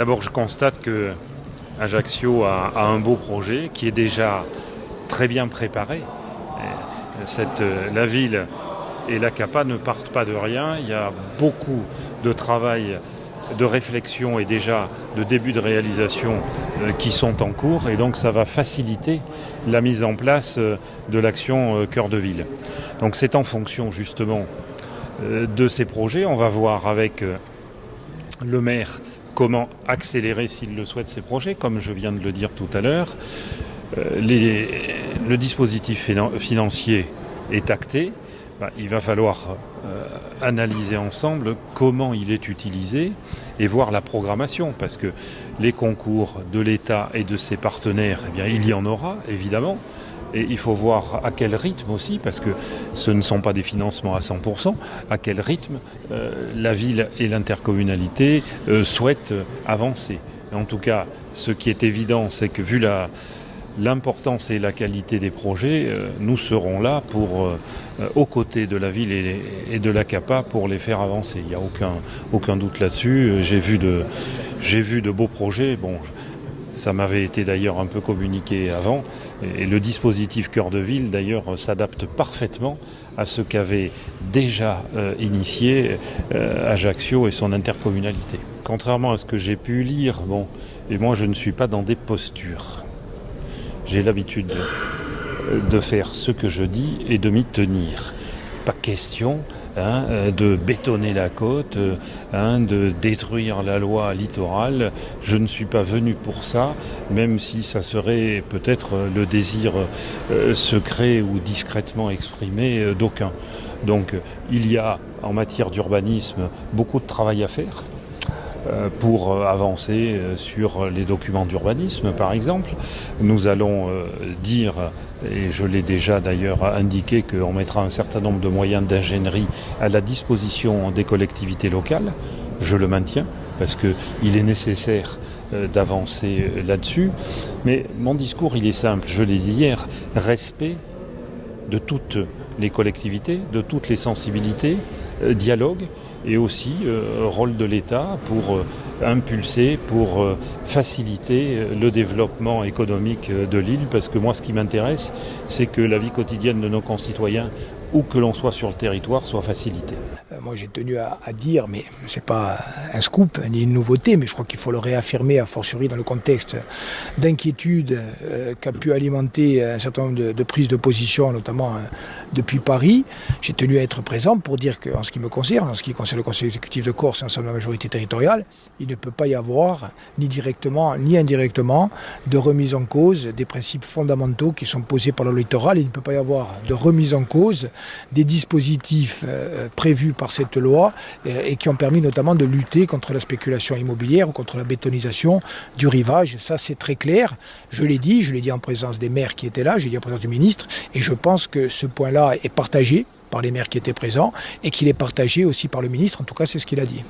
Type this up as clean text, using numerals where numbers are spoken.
D'abord, je constate que Ajaccio a un beau projet qui est déjà très bien préparé. La ville et la CAPA ne partent pas de rien. Il y a beaucoup de travail, de réflexion et déjà de début de réalisation qui sont en cours. Et donc ça va faciliter la mise en place de l'action Cœur de Ville. Donc c'est en fonction justement de ces projets. On va voir avec le maire comment accélérer, s'il le souhaite, ces projets, comme je viens de le dire tout à l'heure. Le dispositif financier est acté. Il va falloir analyser ensemble comment il est utilisé et voir la programmation, parce que les concours de l'État et de ses partenaires, il y en aura, évidemment. Et il faut voir à quel rythme aussi, parce que ce ne sont pas des financements à 100%, à quel rythme la ville et l'intercommunalité souhaitent avancer. En tout cas, ce qui est évident, c'est que vu l'importance et la qualité des projets, nous serons là aux côtés de la ville et de la CAPA pour les faire avancer. Il n'y a aucun doute là-dessus. J'ai vu de beaux projets. Bon, ça m'avait été d'ailleurs un peu communiqué avant. Et le dispositif Cœur de Ville, d'ailleurs, s'adapte parfaitement à ce qu'avait déjà initié Ajaccio et son intercommunalité. Contrairement à ce que j'ai pu lire, et moi je ne suis pas dans des postures. J'ai l'habitude de faire ce que je dis et de m'y tenir. Pas question de bétonner la côte, de détruire la loi littorale. Je ne suis pas venu pour ça, même si ça serait peut-être le désir secret ou discrètement exprimé d'aucuns. Donc il y a en matière d'urbanisme beaucoup de travail à faire pour avancer sur les documents d'urbanisme, par exemple. Nous allons dire, et je l'ai déjà d'ailleurs indiqué, qu'on mettra un certain nombre de moyens d'ingénierie à la disposition des collectivités locales. Je le maintiens, parce qu'il est nécessaire d'avancer là-dessus. Mais mon discours, il est simple, je l'ai dit hier, respect de toutes les collectivités, de toutes les sensibilités, dialogue, et aussi rôle de l'État pour impulser, pour faciliter le développement économique de l'île, parce que moi ce qui m'intéresse, c'est que la vie quotidienne de nos concitoyens, où que l'on soit sur le territoire, soit facilitée. Moi j'ai tenu à dire, mais ce n'est pas un scoop ni une nouveauté, mais je crois qu'il faut le réaffirmer, a fortiori dans le contexte d'inquiétude qu'a pu alimenter un certain nombre de prises de position, notamment depuis Paris. J'ai tenu à être présent pour dire qu'en ce qui me concerne, en ce qui concerne le Conseil exécutif de Corse et l'ensemble de la majorité territoriale, il ne peut pas y avoir, ni directement ni indirectement, de remise en cause des principes fondamentaux qui sont posés par le littoral. Il ne peut pas y avoir de remise en cause des dispositifs prévus par cette loi et qui ont permis notamment de lutter contre la spéculation immobilière ou contre la bétonisation du rivage. Ça, c'est très clair. Je l'ai dit en présence des maires qui étaient là, j'ai dit en présence du ministre, et je pense que ce point-là est partagé par les maires qui étaient présents et qu'il est partagé aussi par le ministre. En tout cas, c'est ce qu'il a dit.